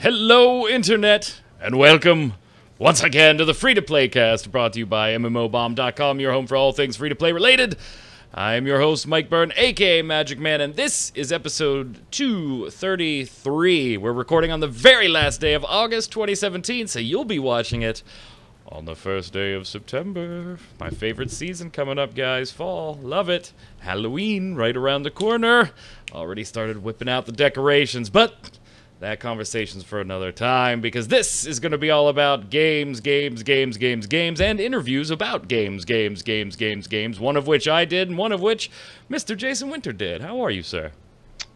Hello, Internet, and welcome once again to the Free-to-Play cast, brought to you by MMOBomb.com, your home for all things free-to-play related. I am your host, Mike Byrne, aka magicman, and this is episode 233. We're recording on the very last day of August 2017, so you'll be watching it on the first day of September. My favorite season coming up, guys. Fall. Love it. Halloween right around the corner. Already started whipping out the decorations, but that conversation's for another time, because this is going to be all about games, and interviews about games, one of which I did, and one of which Mr. Jason Winter did. How are you, sir?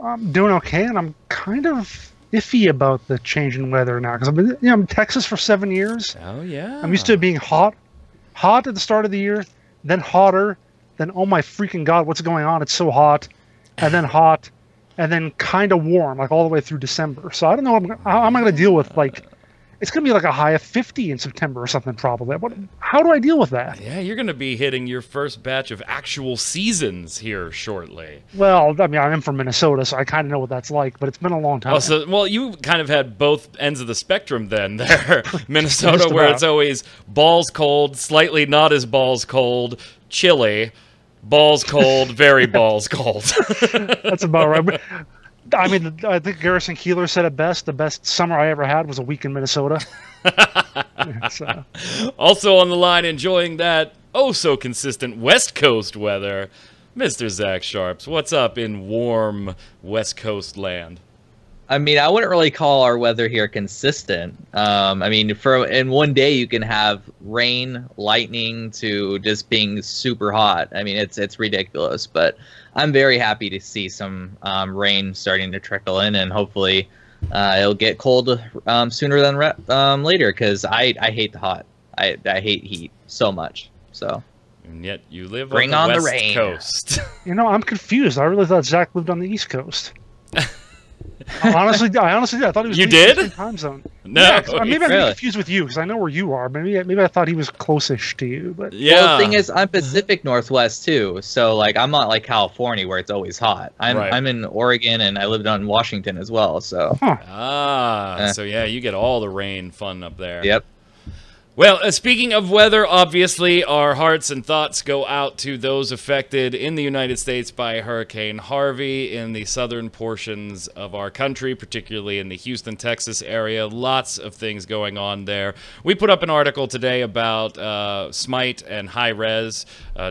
I'm doing okay, and I'm kind of iffy about the change in weather now, because I'm in Texas for 7 years. Oh, yeah. I'm used to it being hot at the start of the year, then hotter, then oh my freaking god, what's going on? It's so hot, and then hot, and then kind of warm, like all the way through December. So I don't know how am I going to deal with, like, it's going to be like a high of 50 in September or something probably. How do I deal with that? Yeah, you're going to be hitting your first batch of actual seasons here shortly. Well, I mean, I'm from Minnesota, so I kind of know what that's like, but it's been a long time. Well, you kind of had both ends of the spectrum then there. Minnesota, where it's always balls cold, slightly not as balls cold, chilly, balls cold, very balls cold. That's about right. I mean, I think Garrison Keillor said it best. The best summer I ever had was a week in Minnesota. So. Also on the line, enjoying that oh-so-consistent West Coast weather, Mr. Zach Sharps. What's up in warm West Coast land? I mean, I wouldn't really call our weather here consistent. I mean, in one day you can have rain, lightning, to just being super hot. I mean, it's ridiculous. But I'm very happy to see some rain starting to trickle in, and hopefully it'll get cold sooner than later. Because I hate the hot. I hate heat so much. So. And yet you live Bring on the on West the rain. Coast. You know, I'm confused. I really thought Zach lived on the East Coast. Honestly, I thought he was. You did? Eastern time zone. No, yeah, maybe I'm really confused with you because I know where you are. Maybe I thought he was close-ish to you, but yeah. Well, the thing is, I'm Pacific Northwest too, so like I'm not like California where it's always hot. I'm in Oregon, and I lived on Washington as well. So so yeah, you get all the rain fun up there. Yep. Well, speaking of weather, obviously our hearts and thoughts go out to those affected in the United States by Hurricane Harvey in the southern portions of our country, particularly in the Houston, Texas area. Lots of things going on there. We put up an article today about Smite and High Res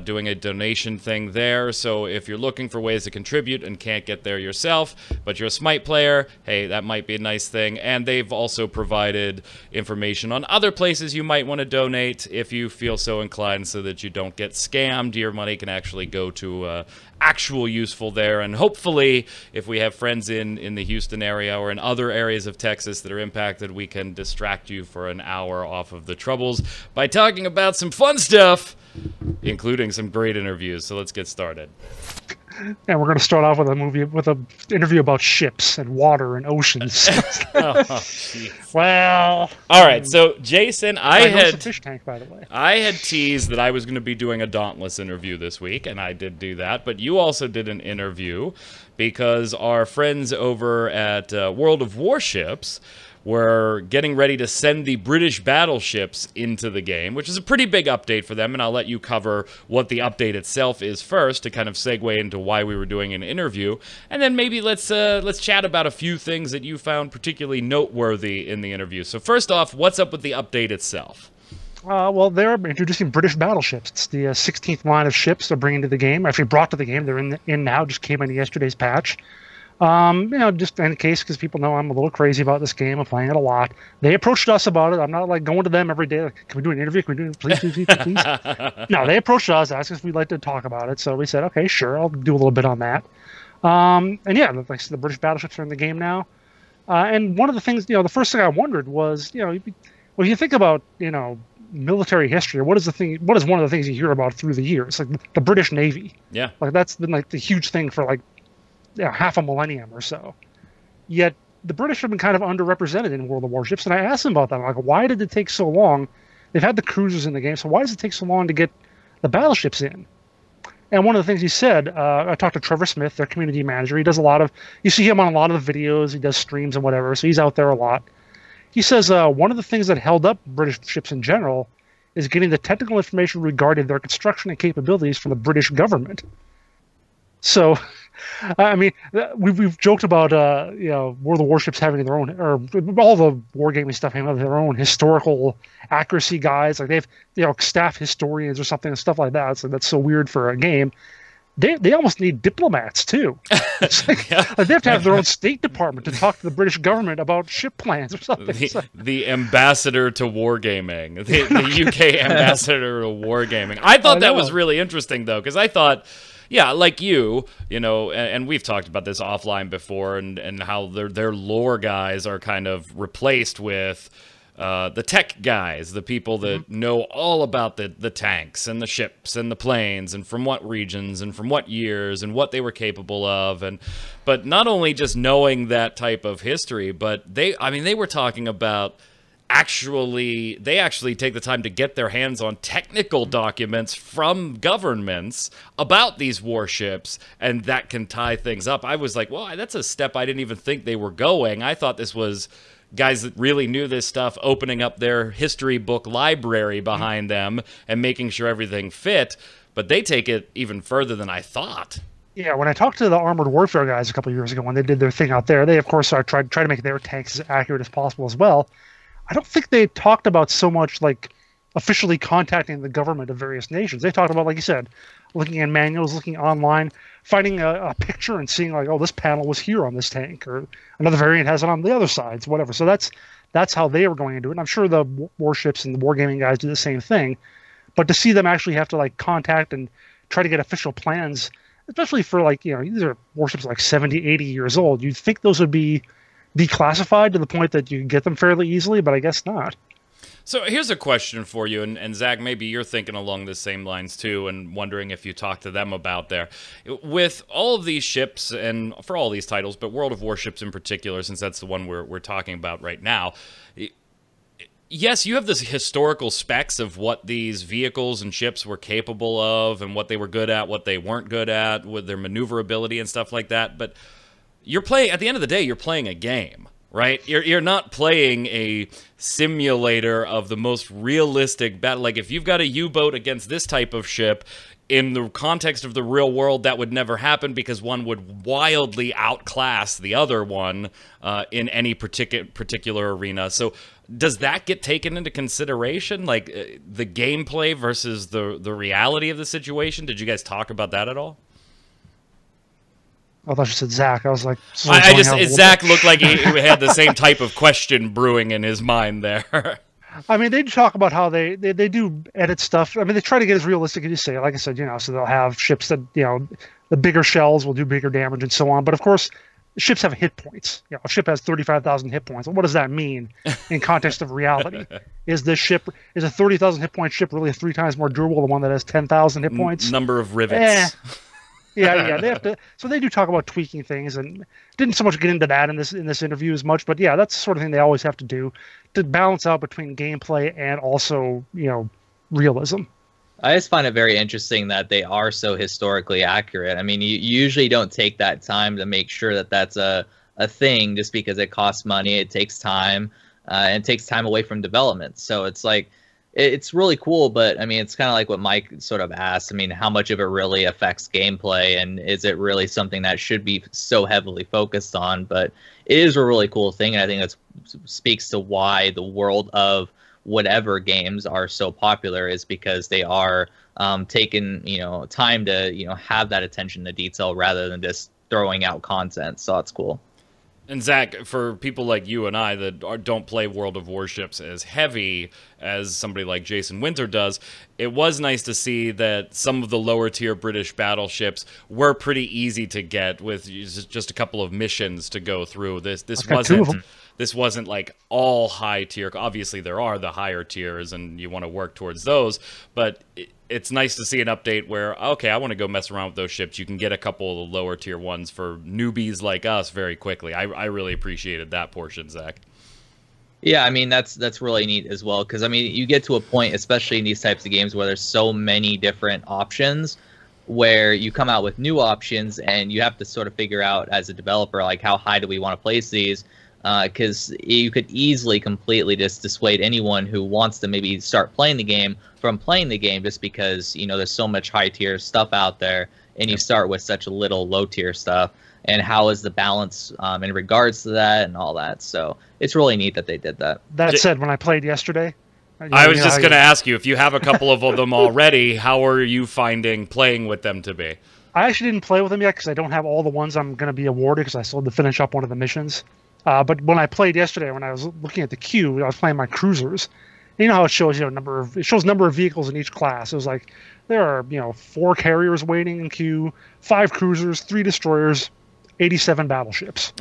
doing a donation thing there. So if you're looking for ways to contribute and can't get there yourself, but you're a Smite player, hey, that might be a nice thing. And they've also provided information on other places you might want to donate if you feel so inclined, so that you don't get scammed. Your money can actually go to actual useful there, and hopefully if we have friends in the Houston area or in other areas of Texas that are impacted, we can distract you for an hour off of the troubles by talking about some fun stuff, including some great interviews. So let's get started. And we're going to start off with an interview about ships and water and oceans. Well, all right. So Jason, I had a fish tank, by the way. I had teased that I was going to be doing a Dauntless interview this week, and I did do that. But you also did an interview because our friends over at World of Warships were getting ready to send the British battleships into the game, which is a pretty big update for them, and I'll let you cover what the update itself is first to kind of segue into why we were doing an interview, and then maybe let's chat about a few things that you found particularly noteworthy in the interview. So first off, what's up with the update itself? Well, they're introducing British battleships. It's the 16th line of ships they're bringing to the game. Actually brought to the game. They're in now, just came into yesterday's patch. You know, just in case, because people know I'm a little crazy about this game. I'm playing it a lot. They approached us about it. I'm not like going to them every day. Like, can we do an interview? Can we do it? Please. No, they approached us, asked us if we'd like to talk about it. So we said, okay, sure. I'll do a little bit on that. And yeah, like the British battleships are in the game now. And one of the things, you know, the first thing I wondered was, you know, well, you think about, you know, military history. What is one of the things you hear about through the years? Like the British Navy. Yeah. Like that's been like the huge thing for like half a millennium or so. Yet the British have been kind of underrepresented in World of Warships, and I asked them about that. I'm like, why did it take so long? They've had the cruisers in the game, so why does it take so long to get the battleships in? And one of the things he said, I talked to Trevor Smith, their community manager. He does a lot of, you see him on a lot of the videos. He does streams and whatever, so he's out there a lot. He says one of the things that held up British ships in general is getting the technical information regarding their construction and capabilities from the British government. So, I mean, we've joked about World of Warships having their own, or all the wargaming stuff having their own historical accuracy guides. Like they have staff historians or something and stuff like that. So that's so weird for a game. They almost need diplomats too. It's like, like they have to have their own State Department to talk to the British government about ship plans or something. The ambassador to wargaming, the UK ambassador to wargaming. I thought that was really interesting though, because I thought, yeah, like you know, and we've talked about this offline before, and how their lore guys are kind of replaced with the tech guys, the people that know all about the tanks and the ships and the planes and from what regions and from what years and what they were capable of. But not only just knowing that type of history, but they were talking about they actually take the time to get their hands on technical documents from governments about these warships, and that can tie things up. I was like, well, that's a step I didn't even think they were going. I thought this was guys that really knew this stuff opening up their history book library behind them and making sure everything fit, but they take it even further than I thought. Yeah, when I talked to the Armored Warfare guys a couple of years ago when they did their thing out there, they of course tried to make their tanks as accurate as possible as well. I don't think they talked about so much like officially contacting the government of various nations. They talked about, like you said, looking at manuals, looking online, finding a picture and seeing like, oh, this panel was here on this tank, or another variant has it on the other sides, whatever. So that's how they were going to do it. And I'm sure the warships and the wargaming guys do the same thing. But to see them actually have to like contact and try to get official plans, especially for like, these are warships like 70, 80 years old. You'd think those would be declassified to the point that you can get them fairly easily, but I guess not. So here's a question for you, and Zach, maybe you're thinking along the same lines too, and wondering if you talked to them about there. With all of these ships, and for all these titles, but World of Warships in particular, since that's the one we're talking about right now, yes, you have this historical specs of what these vehicles and ships were capable of, and what they were good at, what they weren't good at, with their maneuverability and stuff like that, but you're playing, at the end of the day, you're playing a game. Right? You're not playing a simulator of the most realistic battle. Like, if you've got a U-boat against this type of ship, in the context of the real world, that would never happen because one would wildly outclass the other one in any particular arena. So does that get taken into consideration? Like, the gameplay versus the reality of the situation? Did you guys talk about that at all? I thought you said Zach. I was like, Zach looked like he had the same type of question brewing in his mind there. I mean, they talk about how they do edit stuff. I mean, they try to get as realistic as you say. Like I said, so they'll have ships that, the bigger shells will do bigger damage and so on. But of course, ships have hit points. A ship has 35,000 hit points. What does that mean in context of reality? Is a 30,000 hit point ship really 3 times more durable than one that has 10,000 hit points? Number of rivets. Yeah, they have to. So they do talk about tweaking things, and didn't so much get into that in this interview as much. But yeah, that's the sort of thing they always have to do to balance out between gameplay and also realism. I just find it very interesting that they are so historically accurate. I mean, you usually don't take that time to make sure that that's a thing just because it costs money. It takes time, and it takes time away from development. So it's like, it's really cool, but I mean, it's kind of like what Mike sort of asked. I mean, how much of it really affects gameplay, and is it really something that should be so heavily focused on? But it is a really cool thing, and I think that speaks to why the world of whatever games are so popular, is because they are taking time to have that attention to detail rather than just throwing out content. So it's cool. And Zach, for people like you and I that don't play World of Warships as heavy as somebody like Jason Winter does, it was nice to see that some of the lower tier British battleships were pretty easy to get with just a couple of missions to go through. This wasn't like all high tier. Obviously, there are the higher tiers, and you want to work towards those. But it's nice to see an update where, okay, I want to go mess around with those ships. You can get a couple of the lower tier ones for newbies like us very quickly. I really appreciated that portion, Zach. Yeah, I mean, that's really neat as well, because I mean, you get to a point, especially in these types of games, where there's so many different options, where you come out with new options, and you have to sort of figure out as a developer, like, how high do we want to place these? because you could easily completely just dissuade anyone who wants to maybe start playing the game from playing the game, just because there's so much high tier stuff out there, and you start with such a little low tier stuff. And how is the balance in regards to that and all that? So it's really neat that they did that. That said, when I played yesterday, I was just going to ask you, if you have a couple of them already, how are you finding playing with them to be? I actually didn't play with them yet because I don't have all the ones I'm going to be awarded, because I still had to finish up one of the missions. But when I played yesterday, when I was looking at the queue, I was playing my cruisers. You know how it shows number of vehicles in each class. It was like there are 4 carriers waiting in queue, 5 cruisers, 3 destroyers, 87 battleships.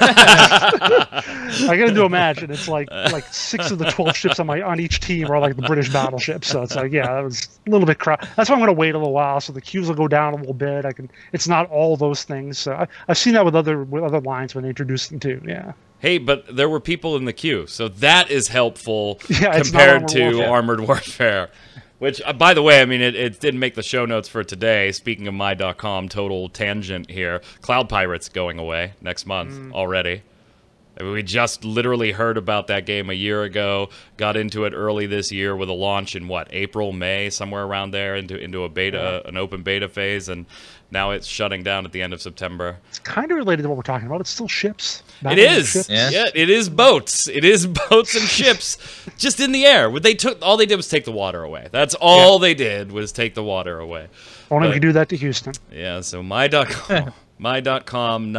I got into a match, and it's like 6 of the 12 ships on each team are like the British battleships. So it's like, that was a little bit crowded. That's why I'm going to wait a little while, so the queues will go down a little bit. It's not all those things. So I've seen that with other lines when they introduce them too. Yeah. Hey, but there were people in the queue, so that is helpful Armored compared to Warfare. Armored Warfare. Which, by the way, I mean, it didn't make the show notes for today. Speaking of my.com, total tangent here. Cloud Pirates going away next month already. I mean, we just literally heard about that game a year ago, got into it early this year with a launch in, April, May, somewhere around there, into a beta, an open beta phase, and now it's shutting down at the end of September. It's kind of related to what we're talking about. It's still ships. It is. Ships. Yeah, it is boats. It is boats and ships just in the air. All they did was take the water away. That's all they did, was take the water away. Only we could do that to Houston. Yeah, so my.com, my.com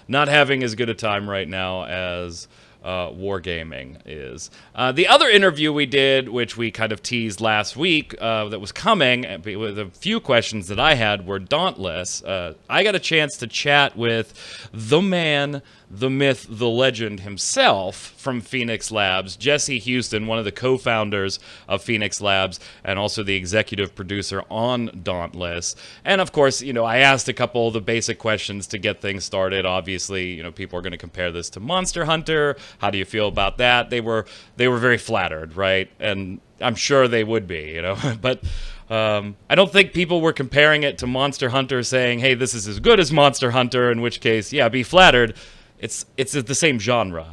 not having as good a time right now as Wargaming is. The other interview we did, which we kind of teased last week, that was coming, with a few questions that I had, were Dauntless. I got a chance to chat with the man, the myth, the legend himself from Phoenix Labs, Jesse Houston, one of the co-founders of Phoenix Labs, and also the executive producer on Dauntless. And of course, I asked a couple of the basic questions to get things started. Obviously, people are going to compare this to Monster Hunter. How do you feel about that? They were very flattered, right? And I'm sure they would be, but I don't think people were comparing it to Monster Hunter, saying, hey, this is as good as Monster Hunter, in which case, yeah, be flattered. It's the same genre,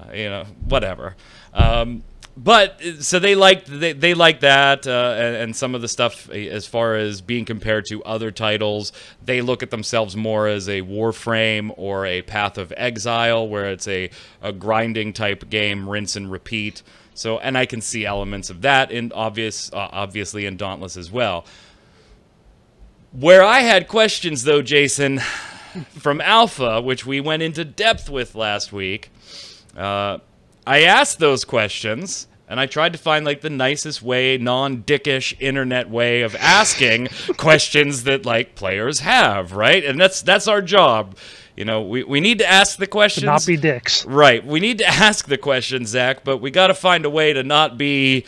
whatever. But so they liked that, and some of the stuff as far as being compared to other titles. They look at themselves more as a Warframe or a Path of Exile, where it's a grinding type game, rinse and repeat. So, and I can see elements of that in obviously in Dauntless as well. Where I had questions, though, Jason, from Alpha, which we went into depth with last week, I asked those questions, and I tried to find the nicest way, non-dickish internet way of asking questions that players have, right? And that's our job. We need to ask the questions. To not be dicks. Right. We need to ask the questions, Zach, but we got to find a way to not be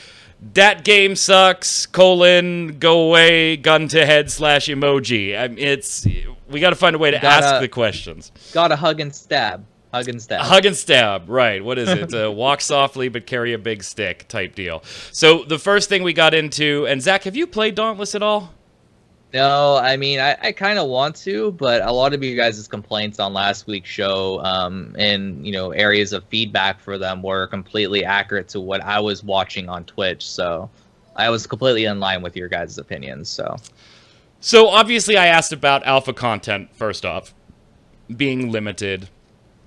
that game sucks, go away, gun to head / emoji. I mean, we got to find a way to ask the questions. Gotta hug and stab. Hug and stab. Hug and stab, right. What is it? Walk softly but carry a big stick type deal. So the first thing we got into, and Zach, have you played Dauntless at all? No, I mean, I kind of want to, but a lot of you guys' complaints on last week's show and, areas of feedback for them were completely accurate to what I was watching on Twitch. So I was completely in line with your guys' opinions. So obviously I asked about alpha content, first off, being limited.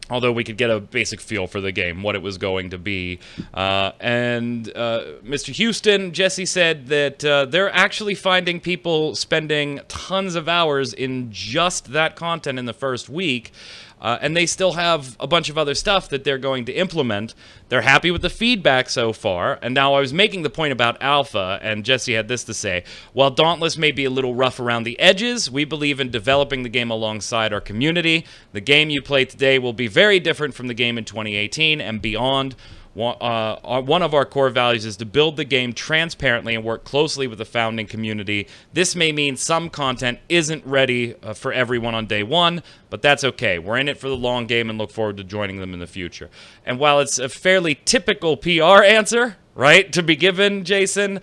Although we could get a basic feel for the game, what it was going to be. And Mr. Houston, Jesse said that they're actually finding people spending tons of hours in just that content in the first week. And they still have a bunch of other stuff that they're going to implement. They're happy with the feedback so far. And now I was making the point about Alpha, and Jesse had this to say. While Dauntless may be a little rough around the edges, we believe in developing the game alongside our community. The game you play today will be very different from the game in 2018 and beyond. One of our core values is to build the game transparently and work closely with the founding community. This may mean some content isn't ready for everyone on day one, but that's okay. We're in it for the long game and look forward to joining them in the future. And while it's a fairly typical PR answer, right, to be given, Jason,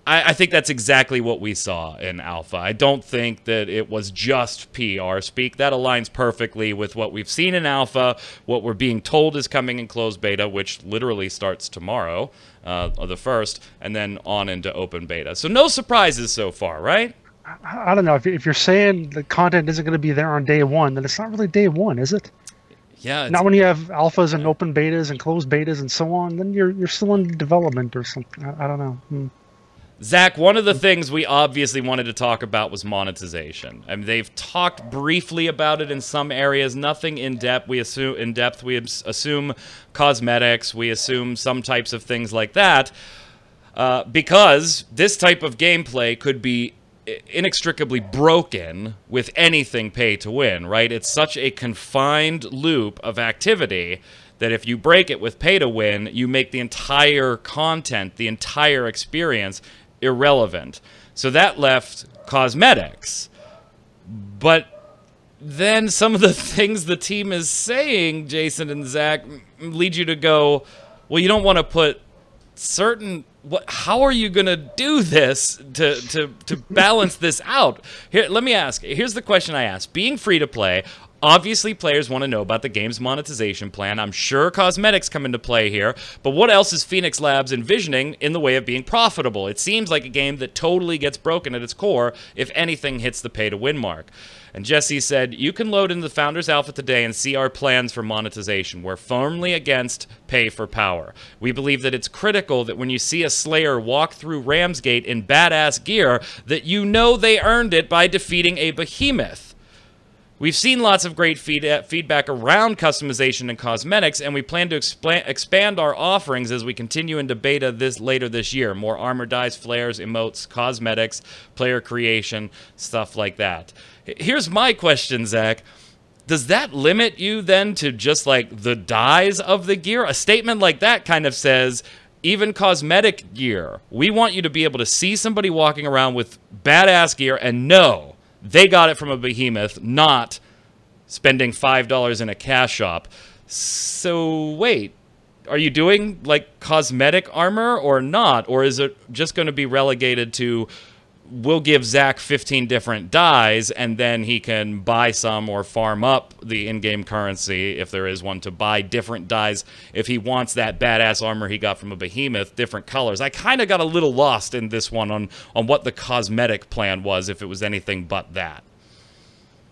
I think that's exactly what we saw in Alpha. I don't think that it was just PR speak. That aligns perfectly with what we've seen in Alpha, what we're being told is coming in closed beta, which literally starts tomorrow, the 1st, and then on into open beta. So no surprises so far, right? I don't know. If you're saying the content isn't going to be there on day one, then it's not really day one, is it? Yeah. Not when you have alphas and open betas and closed betas and so on. Then you're still in development or something. I don't know. Zach, one of the things we obviously wanted to talk about was monetization. I mean, they've talked briefly about it in some areas, nothing in depth. We assume cosmetics, we assume some types of things like that, because this type of gameplay could be inextricably broken with anything pay to win, right? It's such a confined loop of activity that if you break it with pay to win, you make the entire content, the entire experience irrelevant. So that left cosmetics. But then some of the things the team is saying, Jason and Zach, lead you to go, well, you don't want to put certain... How are you going to do this to balance this out? Here, let me ask. Here's the question I ask. Being free to play, obviously players want to know about the game's monetization plan. I'm sure cosmetics come into play here, but what else is Phoenix Labs envisioning in the way of being profitable? It seems like a game that totally gets broken at its core if anything hits the pay-to-win mark. And Jesse said, you can load into the Founders Alpha today and see our plans for monetization. We're firmly against pay for power. We believe that it's critical that when you see a Slayer walk through Ramsgate in badass gear, that you know they earned it by defeating a behemoth. We've seen lots of great feedback around customization and cosmetics, and we plan to expand our offerings as we continue into beta later this year. More armor dies, flares, emotes, cosmetics, player creation, stuff like that. Here's my question, Zach. Does that limit you then to just like the dies of the gear? A statement like that kind of says, even cosmetic gear, we want you to be able to see somebody walking around with badass gear and know they got it from a behemoth, not spending $5 in a cash shop. So wait, are you doing like cosmetic armor or not? Or is it just going to be relegated to, we'll give Zach 15 different dies and then he can buy some or farm up the in-game currency, if there is one, to buy different dies if he wants that badass armor he got from a behemoth, different colors. I kind of got a little lost in this one on what the cosmetic plan was, if it was anything but that.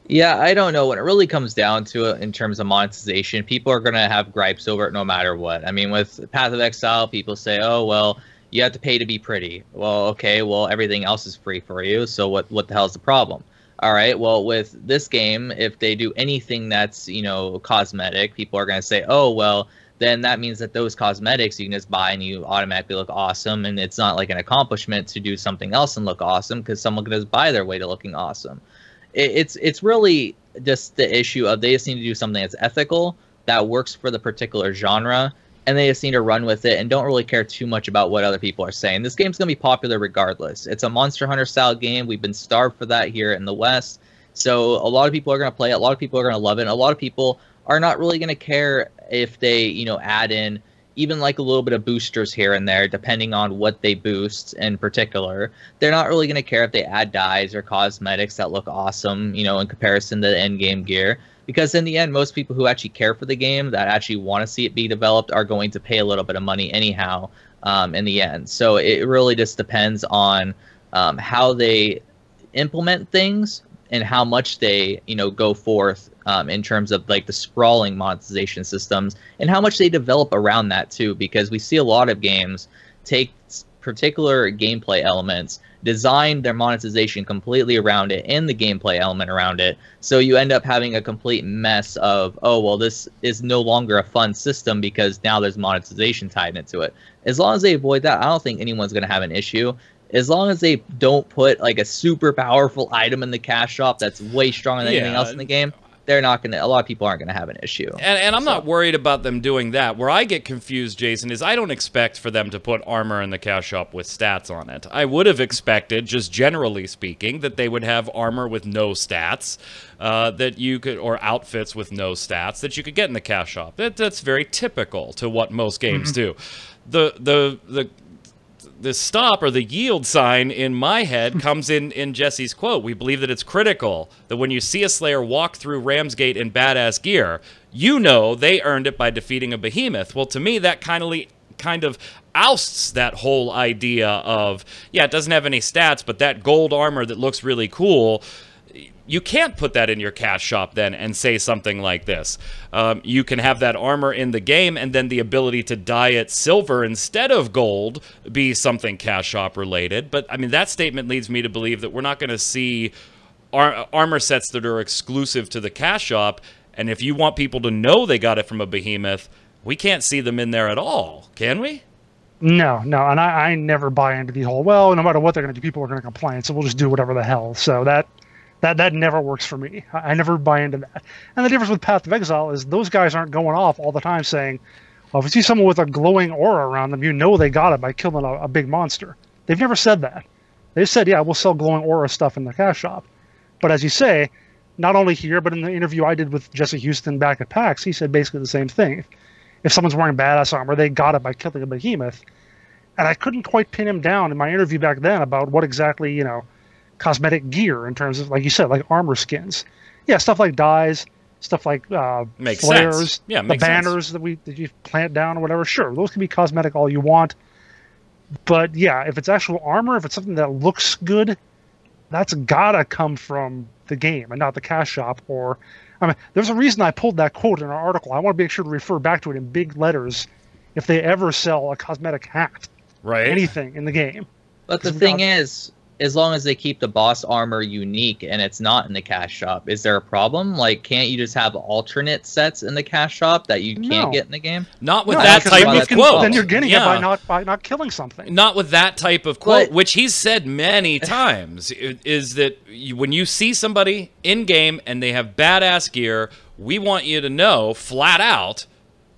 Yeah, I don't know. When it really comes down to it in terms of monetization, people are going to have gripes over it no matter what. I mean, with Path of Exile, people say, oh, well, you have to pay to be pretty. Well, okay, well, everything else is free for you, so what the hell is the problem? All right, well, with this game, if they do anything that's, you know, cosmetic, people are going to say, oh, well, then that means that those cosmetics you can just buy and you automatically look awesome, and it's not like an accomplishment to do something else and look awesome because someone can just buy their way to looking awesome. It's really just the issue of they just need to do something that's ethical, that works for the particular genre, and they just need to run with it and don't really care too much about what other people are saying. This game's going to be popular regardless. It's a Monster Hunter style game. We've been starved for that here in the West. So a lot of people are going to play it. A lot of people are going to love it. And a lot of people are not really going to care if they, you know, add in even like a little bit of boosters here and there, depending on what they boost in particular. They're not really going to care if they add dyes or cosmetics that look awesome, you know, in comparison to the end game gear. Because in the end, most people who actually care for the game, that actually want to see it be developed, are going to pay a little bit of money anyhow in the end. So it really just depends on how they implement things and how much they, you know, go forth in terms of like the sprawling monetization systems and how much they develop around that too. Because we see a lot of games take particular gameplay elements, design their monetization completely around it and the gameplay element around it. So you end up having a complete mess of, oh, well, this is no longer a fun system because now there's monetization tied into it. As long as they avoid that, I don't think anyone's going to have an issue. As long as they don't put like a super powerful item in the cash shop that's way stronger than anything else in the game, they're not going to, a lot of people aren't going to have an issue. And I'm not worried about them doing that. Where I get confused, Jason, is I don't expect for them to put armor in the cash shop with stats on it. I would have expected, just generally speaking, that they would have armor with no stats, that you could, or outfits with no stats that you could get in the cash shop. That's very typical to what most games do. The stop or the yield sign in my head comes in Jesse's quote. We believe that it's critical that when you see a Slayer walk through Ramsgate in badass gear, you know they earned it by defeating a behemoth. Well, to me, that kind of ousts that whole idea of, yeah, it doesn't have any stats, but that gold armor that looks really cool, you can't put that in your cash shop then and say something like this. You can have that armor in the game, and then the ability to dye it silver instead of gold be something cash shop related. But, I mean, that statement leads me to believe that we're not going to see armor sets that are exclusive to the cash shop. And if you want people to know they got it from a behemoth, we can't see them in there at all, can we? No, and I never buy into the whole, well, no matter what they're going to do, people are going to complain, so we'll just do whatever the hell. So that never works for me. I never buy into that. And the difference with Path of Exile is those guys aren't going off all the time saying, well, if you see someone with a glowing aura around them, you know they got it by killing a big monster. They've never said that. They said, yeah, we'll sell glowing aura stuff in the cash shop. But as you say, not only here, but in the interview I did with Jesse Houston back at PAX, he said basically the same thing. If someone's wearing badass armor, they got it by killing a behemoth. And I couldn't quite pin him down in my interview back then about what exactly, cosmetic gear in terms of, like you said, like armor skins. Yeah, stuff like dyes, stuff like makes flares, sense. Yeah, the banners that you plant down or whatever. Sure, those can be cosmetic all you want. But yeah, if it's actual armor, if it's something that looks good, that's gotta come from the game and not the cash shop. Or, I mean, there's a reason I pulled that quote in our article. I want to make sure to refer back to it in big letters if they ever sell a cosmetic hat, right? Anything in the game. But the thing is, as long as they keep the boss armor unique and it's not in the cash shop, is there a problem? Like, can't you just have alternate sets in the cash shop that you can't get in the game? Not with that type of quote. Then you're getting it by not killing something. Not with that type of quote, which he's said many times, is that when you see somebody in-game and they have badass gear, we want you to know, flat out,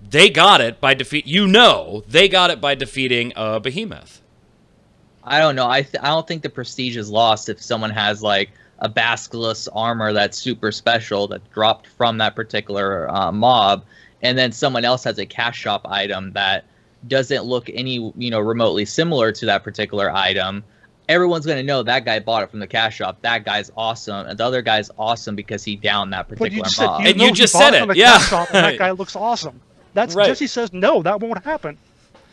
they got it by they got it by defeating a behemoth. I don't know. I don't think the prestige is lost if someone has like a basilisk armor that's super special that dropped from that particular mob, and then someone else has a cash shop item that doesn't look any remotely similar to that particular item. Everyone's going to know that guy bought it from the cash shop. That guy's awesome, and the other guy's awesome because he downed that particular mob. And you just said it, yeah. Shop, and that guy looks awesome. That's right. Jesse says no, that won't happen.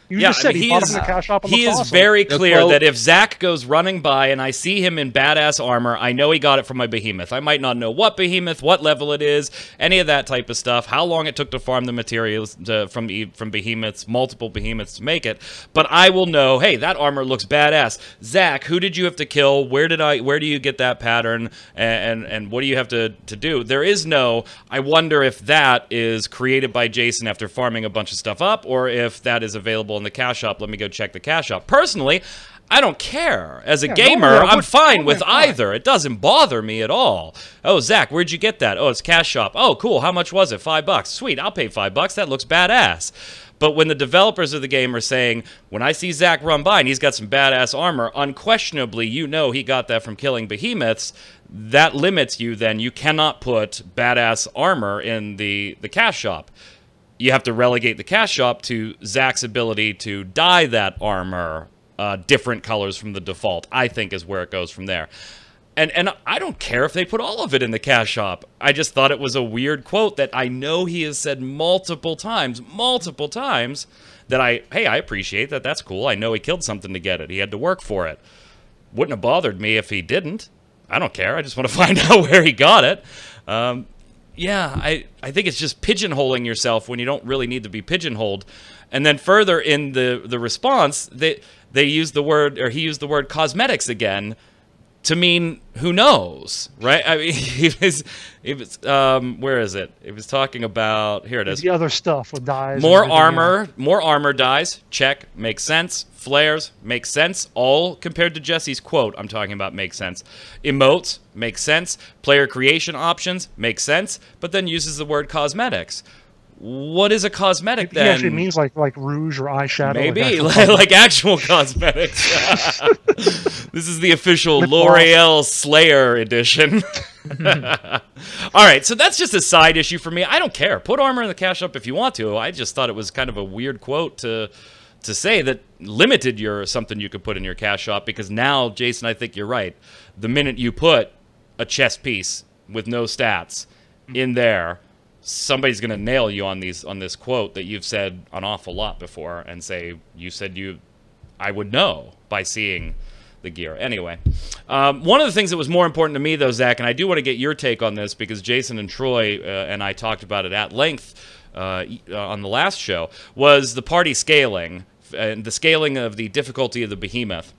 You just said he bought it from the cash shop and he is awesome. Very clear that if Zach goes running by and I see him in badass armor, I know he got it from my behemoth. I might not know what behemoth, what level it is, any of that type of stuff, how long it took to farm the materials from behemoths, multiple behemoths to make it, but I will know, hey, that armor looks badass. Zach, who did you have to kill? Where do you get that pattern? And what do you have to do? There is no, I wonder if that is created by Jason after farming a bunch of stuff up, or if that is available in the cash shop. Let me go check the cash shop. Personally, I don't care. As a gamer, I'm fine with either. It doesn't bother me at all. Oh, Zach, where'd you get that? Oh, it's cash shop. Oh, cool. How much was it? $5. Sweet, I'll pay $5. That looks badass. But when the developers of the game are saying, when I see Zach run by and he's got some badass armor, unquestionably, he got that from killing behemoths, that limits you then. You cannot put badass armor in the cash shop. You have to relegate the cash shop to Zach's ability to dye that armor different colors from the default, I think is where it goes from there. And I don't care if they put all of it in the cash shop. I just thought it was a weird quote that I know he has said multiple times, that I appreciate that. That's cool. I know he killed something to get it. He had to work for it. Wouldn't have bothered me if he didn't. I don't care. I just want to find out where he got it. Yeah, I think it's just pigeonholing yourself when you don't really need to be pigeonholed. And then further in the response, they used the word, or he used the word cosmetics again to mean who knows, right? I mean, where is it? It was talking about, here it is. The other stuff with dyes. More armor dyes, check, makes sense. Flares, makes sense. All compared to Jesse's quote, I'm talking about makes sense. Emotes, makes sense. Player creation options, makes sense. But then uses the word cosmetics. What is a cosmetic then? It actually means like rouge or eyeshadow. Maybe, like actual cosmetics. This is the official L'Oreal Slayer edition. All right, so that's just a side issue for me. I don't care. Put armor in the cash up if you want to. I just thought it was kind of a weird quote to to say that limited your something you could put in your cash shop, because now, Jason, I think you're right. The minute you put a chess piece with no stats in there, somebody's going to nail you on this quote that you've said an awful lot before and say, you said I would know by seeing the gear. Anyway, one of the things that was more important to me, though, Zach, and I do want to get your take on this because Jason and Troy and I talked about it at length on the last show, was the party scaling and the scaling of the difficulty of the behemoth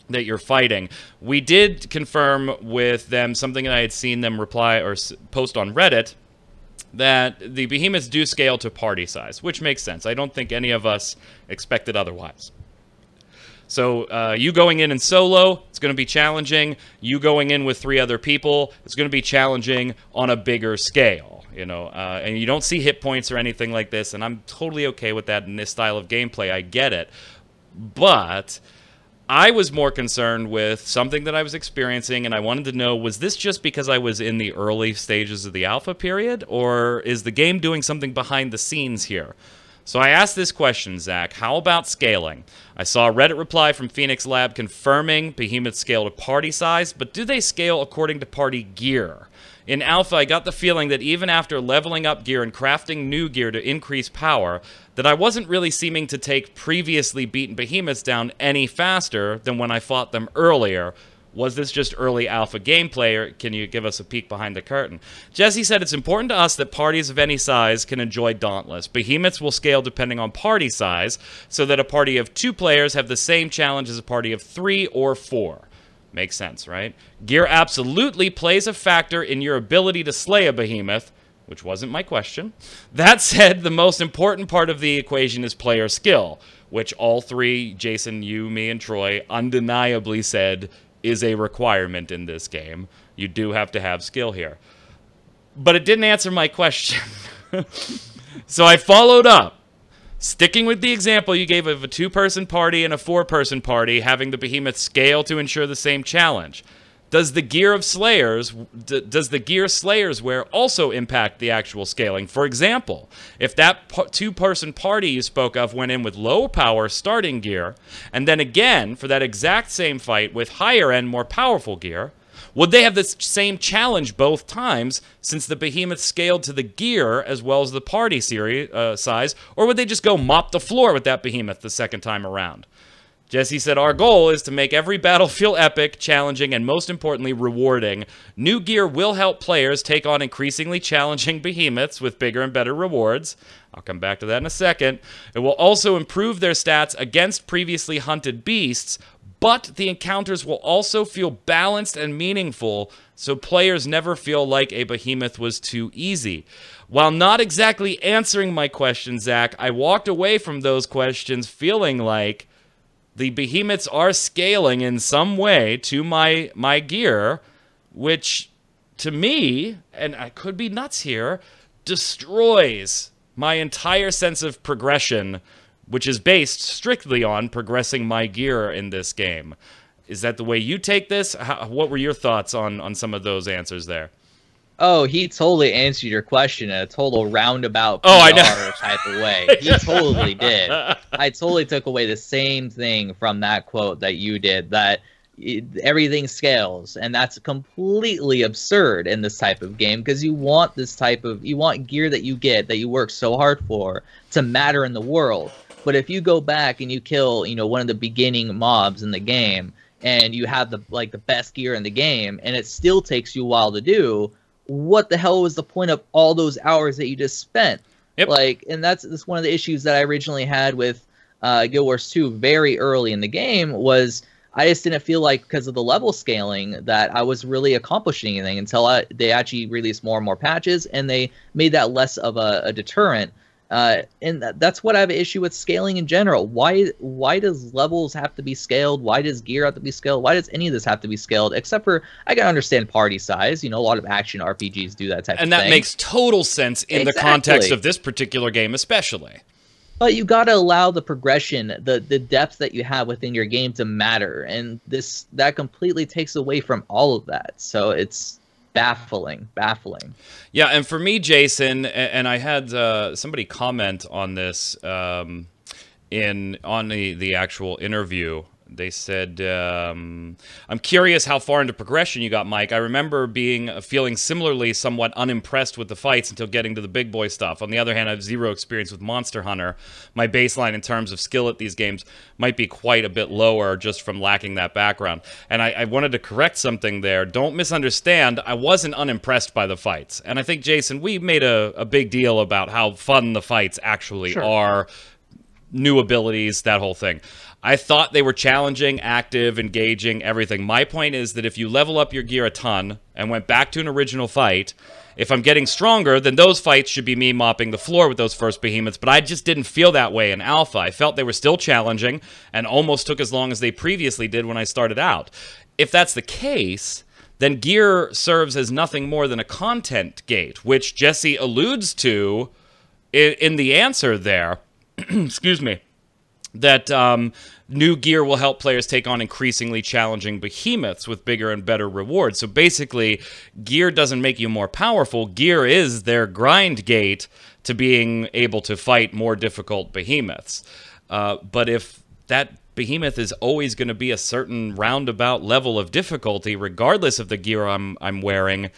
that you're fighting. We did confirm with them something that I had seen them reply or post on Reddit, that the behemoths do scale to party size, which makes sense. I don't think any of us expected otherwise. So you going in solo, it's going to be challenging. You going in with 3 other people, it's going to be challenging on a bigger scale, you know. And you don't see hit points or anything like this, and I'm totally okay with that in this style of gameplay. I get it. But I was more concerned with something that I was experiencing, and I wanted to know, was this just because I was in the early stages of the alpha period, or is the game doing something behind the scenes here? So I asked this question, Zach, how about scaling? I saw a Reddit reply from Phoenix Lab confirming behemoths scale to party size, but do they scale according to party gear? In Alpha, I got the feeling that even after leveling up gear and crafting new gear to increase power, that I wasn't really seeming to take previously beaten behemoths down any faster than when I fought them earlier. Was this just early Alpha gameplay, or can you give us a peek behind the curtain? Jesse said it's important to us that parties of any size can enjoy Dauntless. Behemoths will scale depending on party size, so that a party of 2 players have the same challenge as a party of 3 or 4. Makes sense, right? Gear absolutely plays a factor in your ability to slay a behemoth, which wasn't my question. That said, the most important part of the equation is player skill, which all 3, Jason, you, me, and Troy, undeniably said is a requirement in this game. You do have to have skill here. But it didn't answer my question. So I followed up. Sticking with the example you gave of a 2-person party and a 4-person party having the behemoth scale to ensure the same challenge, does the gear Slayers wear also impact the actual scaling? For example, if that 2-person party you spoke of went in with low power starting gear, and then again for that exact same fight with higher end, more powerful gear, would they have the same challenge both times, since the behemoth scaled to the gear as well as the party size, or would they just go mop the floor with that behemoth the second time around? Jesse said, our goal is to make every battle feel epic, challenging, and most importantly, rewarding. New gear will help players take on increasingly challenging behemoths with bigger and better rewards. I'll come back to that in a second. It will also improve their stats against previously hunted beasts, but the encounters will also feel balanced and meaningful, so players never feel like a behemoth was too easy. While not exactly answering my question, Zach, I walked away from those questions feeling like the behemoths are scaling in some way to my gear, which, to me, and I could be nuts here, destroys my entire sense of progression, which is based strictly on progressing my gear in this game. Is that the way you take this? What were your thoughts on some of those answers there? Oh, he totally answered your question in a total roundabout PR I know. type of way. He totally did. I totally took away the same thing from that quote that you did, that everything scales, and that's completely absurd in this type of game, because you want gear that you get, that you work so hard for, to matter in the world. But if you go back and you kill, one of the beginning mobs in the game, and you have the best gear in the game, and it still takes you a while to do, what the hell was the point of all those hours that you just spent? Yep. And that's one of the issues that I originally had with Guild Wars 2 very early in the game, was I just didn't feel like, because of the level scaling, that I was really accomplishing anything until they actually released more and more patches, and they made that less of a deterrent. And that's what I have an issue with scaling in general. Why does levels have to be scaled? Why does gear have to be scaled? Why does any of this have to be scaled? Except for, I can understand party size. A lot of action RPGs do that type of thing. And that makes total sense in the context of this particular game especially. But you got to allow the progression, the depth that you have within your game to matter. And that completely takes away from all of that. So it's baffling. Yeah, and for me, Jason, and I had somebody comment on this on the actual interview. They said, I'm curious how far into progression you got, Mike. I remember feeling similarly somewhat unimpressed with the fights until getting to the big boy stuff. On the other hand, I have zero experience with Monster Hunter. My baseline in terms of skill at these games might be quite a bit lower just from lacking that background. And I wanted to correct something there. Don't misunderstand. I wasn't unimpressed by the fights. And I think, Jason, we made a big deal about how fun the fights actually are. New abilities, that whole thing. I thought they were challenging, active, engaging, everything. My point is that if you level up your gear a ton and went back to an original fight, if I'm getting stronger, then those fights should be me mopping the floor with those first behemoths, but I just didn't feel that way in Alpha. I felt they were still challenging and almost took as long as they previously did when I started out. If that's the case, then gear serves as nothing more than a content gate, which Jesse alludes to in the answer there. Excuse me. That new gear will help players take on increasingly challenging behemoths with bigger and better rewards. So basically, gear doesn't make you more powerful. Gear is their grind gate to being able to fight more difficult behemoths. But if that behemoth is always going to be a certain roundabout level of difficulty, regardless of the gear I'm wearing,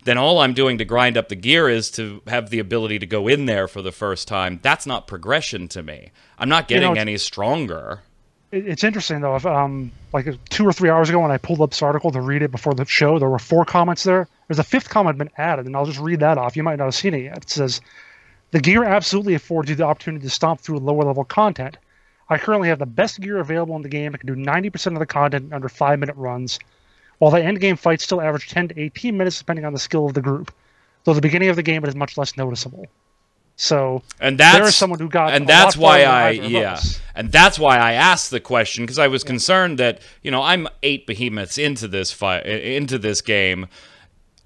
then all I'm doing to grind up the gear is to have the ability to go in there for the first time. That's not progression to me. I'm not getting any stronger. It's interesting, though. If, like 2 or 3 hours ago when I pulled up this article to read it before the show, there were 4 comments there. There's a 5th comment been added, and I'll just read that off. You might not have seen it yet. It says, the gear absolutely affords you the opportunity to stomp through lower-level content. I currently have the best gear available in the game. I can do 90% of the content in under 5-minute runs, while the endgame fights still average 10 to 18 minutes depending on the skill of the group. Though the beginning of the game it is much less noticeable. So there is someone who got and that's why and that's why I asked the question, because I was concerned that, you know, I'm 8 behemoths into this game.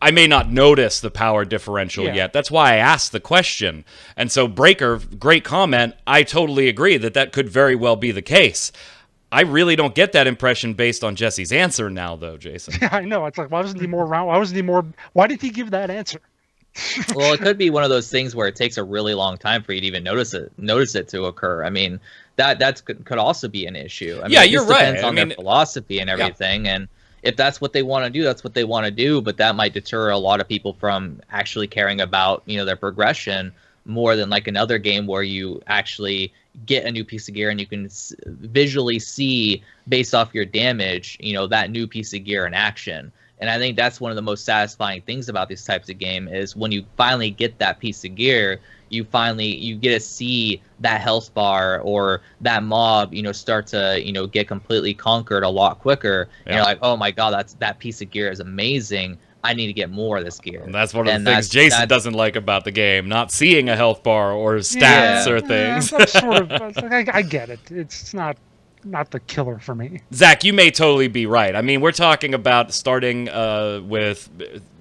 I may not notice the power differential yet. That's why I asked the question. And so Breaker, great comment. I totally agree that could very well be the case. I really don't get that impression based on Jesse's answer now, though, Jason. Yeah, I know. It's like, why wasn't he more around? Why wasn't he more? Why did he give that answer? Well, it could be one of those things where it takes a really long time for you to even notice it to occur. I mean, that could also be an issue. I mean, yeah, you're right. Depends on their philosophy and everything, and if that's what they want to do, that's what they want to do. But that might deter a lot of people from actually caring about, you know, their progression more than like another game where you actually get a new piece of gear and you can visually see based off your damage, you know, that new piece of gear in action. And I think that's one of the most satisfying things about these types of game is when you finally get that piece of gear, you get to see that health bar or that mob, you know, start to, you know, get completely conquered a lot quicker. And you're like, oh my God, that piece of gear is amazing. I need to get more of this gear. And that's one of the things Jason doesn't like about the game, not seeing a health bar or stats or things. That's sort of, I get it. It's not the killer for me. Zach, you may totally be right. I mean, we're talking about starting with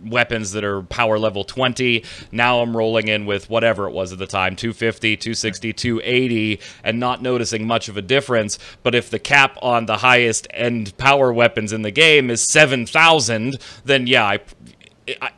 weapons that are power level 20. Now I'm rolling in with whatever it was at the time, 250, 260, 280, and not noticing much of a difference. But if the cap on the highest end power weapons in the game is 7,000, then yeah,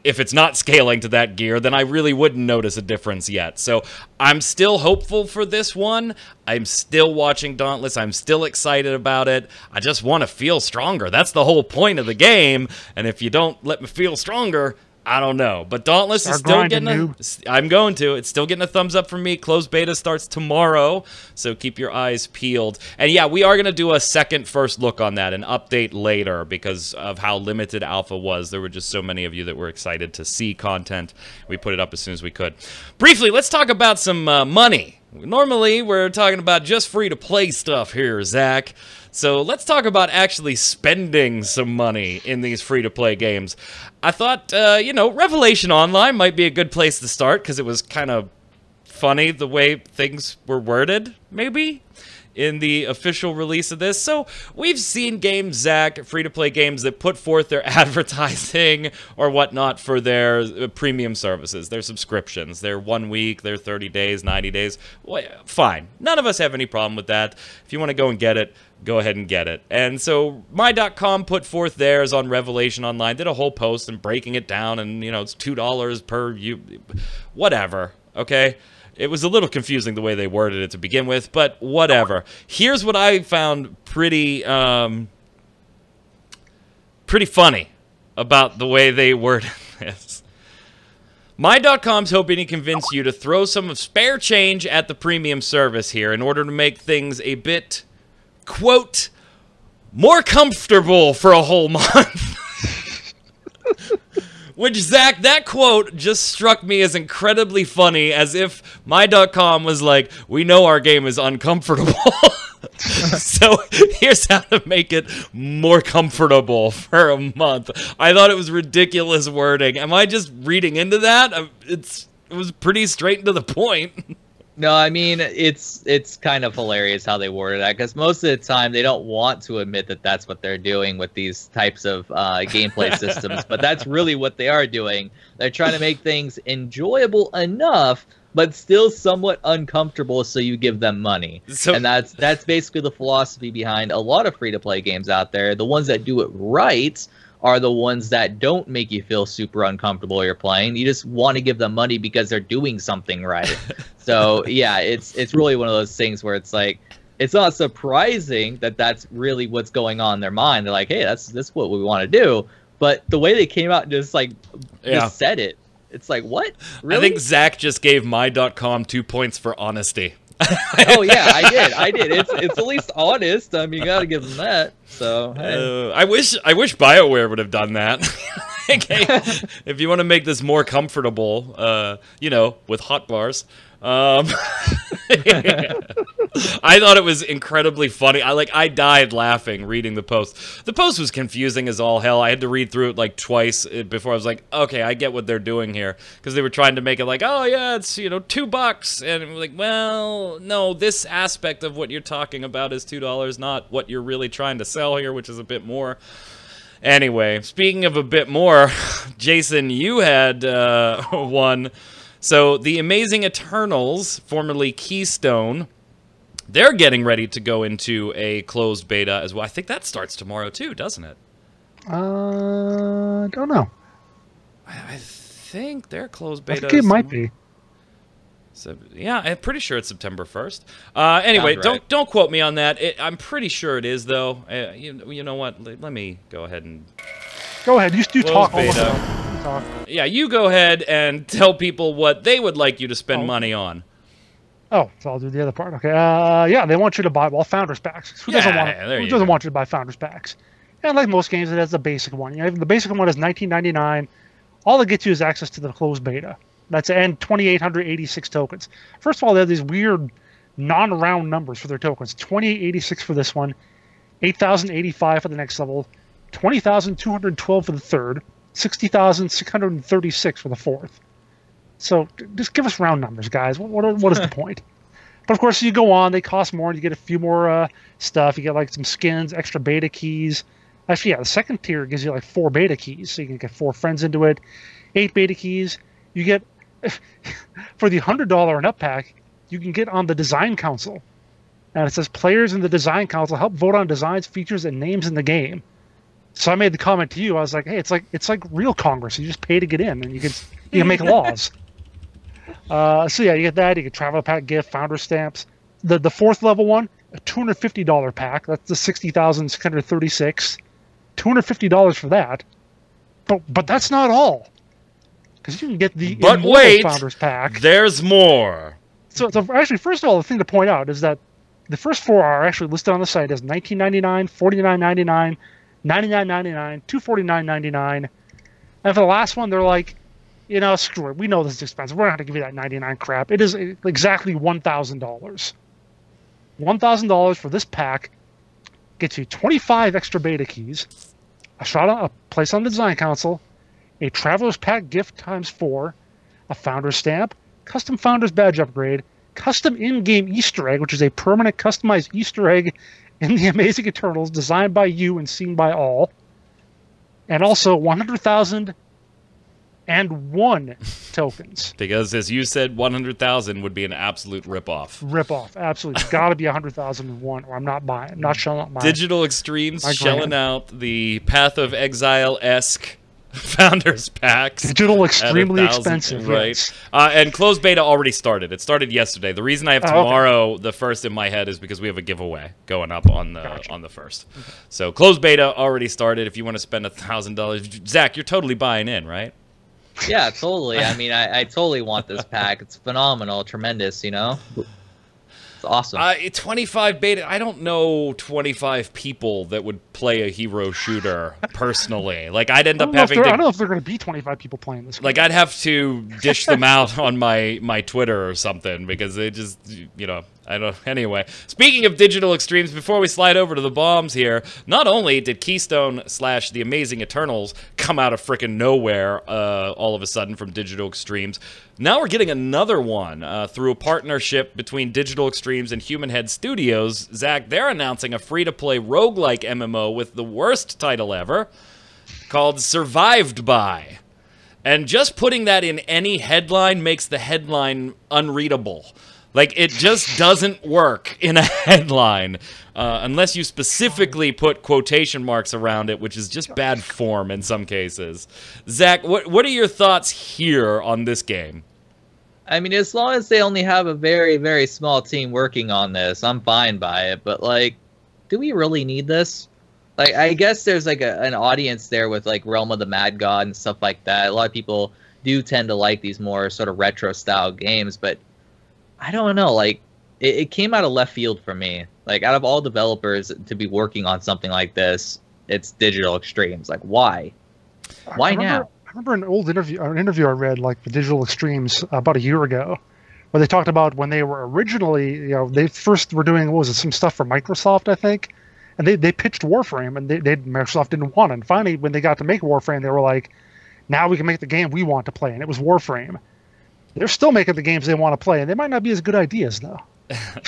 if it's not scaling to that gear, then I really wouldn't notice a difference yet. So I'm still hopeful for this one. I'm still watching Dauntless. I'm still excited about it. I just want to feel stronger. That's the whole point of the game. And if you don't let me feel stronger, I don't know. But Dauntless is still getting it's still getting a thumbs up from me. Closed beta starts tomorrow, so keep your eyes peeled. And yeah, we are going to do a second first look on that, an update later, because of how limited alpha was. There were just so many of you that were excited to see content. We put it up as soon as we could. Briefly, let's talk about some money. Normally, we're talking about just free-to-play stuff here, Zach. So let's talk about actually spending some money in these free-to-play games. I thought, you know, Revelation Online might be a good place to start because it was kind of funny the way things were worded, maybe, in the official release of this. So we've seen games, Zach, free-to-play games that put forth their advertising or whatnot for their premium services, their subscriptions, their 1 week, their 30 days, 90 days. Well, fine. None of us have any problem with that. If you want to go and get it, go ahead and get it. And so my.com put forth theirs on Revelation Online, did a whole post and breaking it down, and, you know, it's $2 per whatever, okay? It was a little confusing the way they worded it to begin with, but whatever. Here's what I found pretty funny about the way they worded this. My.com's hoping to convince you to throw some of spare change at the premium service here in order to make things a bit, quote, more comfortable for a whole month. Which, Zach, that quote just struck me as incredibly funny, as if My.com was like, we know our game is uncomfortable. So here's how to make it more comfortable for a month. I thought it was ridiculous wording. Am I just reading into that? It was pretty straight and to the point. No, I mean, it's kind of hilarious how they worded that, because most of the time they don't want to admit that that's what they're doing with these types of gameplay systems, but that's really what they are doing. They're trying to make things enjoyable enough, but still somewhat uncomfortable, so you give them money. And that's basically the philosophy behind a lot of free-to-play games out there. The ones that do it right are the ones that don't make you feel super uncomfortable while you're playing. You just want to give them money because they're doing something right. So yeah, it's really one of those things where it's like, it's not surprising that that's really what's going on in their mind. They're like, hey, that's what we want to do. But the way they came out and just like just said it, it's like, what? Really? I think Zach just gave My.com 2 points for honesty. Oh yeah, I did. It's at least honest. I mean, you gotta give them that. So hey. I wish BioWare would have done that. Like, hey, if you want to make this more comfortable, you know, with hot bars. I thought it was incredibly funny. I died laughing reading the post. The post was confusing as all hell. I had to read through it like twice before I was like, okay, I get what they're doing here, because they were trying to make it like, oh yeah, it's, you know, $2, and I'm like, well, no, this aspect of what you're talking about is $2, not what you're really trying to sell here, which is a bit more. Anyway, speaking of a bit more, Jason, you had one. So the Amazing Eternals, formerly Keystone, they're getting ready to go into a closed beta as well. I think that starts tomorrow too, doesn't it? Don't know. I think their closed beta. I think it might be. So yeah, I'm pretty sure it's September 1st. Anyway, right. don't quote me on that. I'm pretty sure it is though. You know what? Let me go ahead and. Go ahead. You talk. Beta. Yeah, you go ahead and tell people what they would like you to spend money on. Oh, so I'll do the other part. Okay. Yeah, they want you to buy Founders Packs. Who doesn't want you to buy Founders Packs? And like most games, it has the basic one. You know, the basic one is $19.99. All it gets you is access to the closed beta. That's and 2,886 tokens. First of all, they have these weird non-round numbers for their tokens. 2,886 for this one, 8,085 for the next level, 20,212 for the third, 60,636 for the fourth. So just give us round numbers, guys. What is the point? But of course, you go on. They cost more. And you get a few more stuff. You get like some skins, extra beta keys. Actually, yeah, the second tier gives you like 4 beta keys, so you can get 4 friends into it. 8 beta keys. You get for the $100 and up pack. You can get on the Design Council, and it says players in the Design Council help vote on designs, features, and names in the game. So I made the comment to you. I was like, "Hey, it's like real Congress. You just pay to get in, and you can make laws." So yeah, you get that. You get travel pack, gift, founder stamps. The fourth level one, a $250 pack. That's the 60,636. $250 for that. But that's not all, because you can get the Founders pack. There's more. So actually, first of all, the thing to point out is that the first 4 are actually listed on the site as $19.99, $49.99. $99.99, $249.99, and for the last one, they're like, you know, screw it. We know this is expensive. We're not going to give you that $99 crap. It is exactly $1,000. $1,000 for this pack gets you 25 extra beta keys, a place on the Design Council, a Traveler's Pack gift ×4, a Founder's Stamp, custom Founder's Badge upgrade, custom in-game Easter egg, which is a permanent customized Easter egg in the Amazing Eternals, designed by you and seen by all, and also 100,001 tokens. Because, as you said, 100,000 would be an absolute ripoff. Ripoff, absolutely. It's got to be 100,001, or I'm not buying. I'm not shelling out my Digital Extremes shelling out the Path of Exile-esque Founders packs. Digital, extremely expensive. Right. Yes. And closed beta already started. It started yesterday. The reason I have tomorrow the 1st in my head is because we have a giveaway going up on the 1st. Okay. So closed beta already started. If you want to spend $1,000, Zach, you're totally buying in, right? Yeah, totally. I mean, I totally want this pack. It's phenomenal, tremendous, you know? It's awesome. 25 beta. I don't know 25 people that would play a hero shooter personally. Like, I'd end up having to... I don't know if there are going to be 25 people playing this game. Like, I'd have to dish them out on my Twitter or something because they just, you know... I don't. Anyway, speaking of digital extremes, before we slide over to the bombs here, not only did Keystone / The Amazing Eternals come out of frickin' nowhere all of a sudden from digital extremes, now we're getting another one through a partnership between Digital Extremes and Human Head Studios. Zach, they're announcing a free-to-play roguelike MMO with the worst title ever, called Survived By. And just putting that in any headline makes the headline unreadable. Like, it just doesn't work in a headline unless you specifically put quotation marks around it, which is just bad form in some cases. Zach, what are your thoughts here on this game? I mean, as long as they only have a very, very small team working on this, I'm fine by it. But, like, do we really need this? Like, I guess there's, like, an audience there with, like, Realm of the Mad God and stuff like that. A lot of people do tend to like these more sort of retro-style games, but... I don't know, like, it came out of left field for me. Like, out of all developers to be working on something like this, it's Digital Extremes. Like, why? Why now? I remember an old interview I read, like, with Digital Extremes about a year ago, where they talked about when they were originally, you know, they first were doing, what was it, some stuff for Microsoft, I think, and they pitched Warframe, and Microsoft didn't want it. And finally, when they got to make Warframe, they were like, now we can make the game we want to play, and it was Warframe. They're still making the games they want to play, and they might not be as good ideas, though.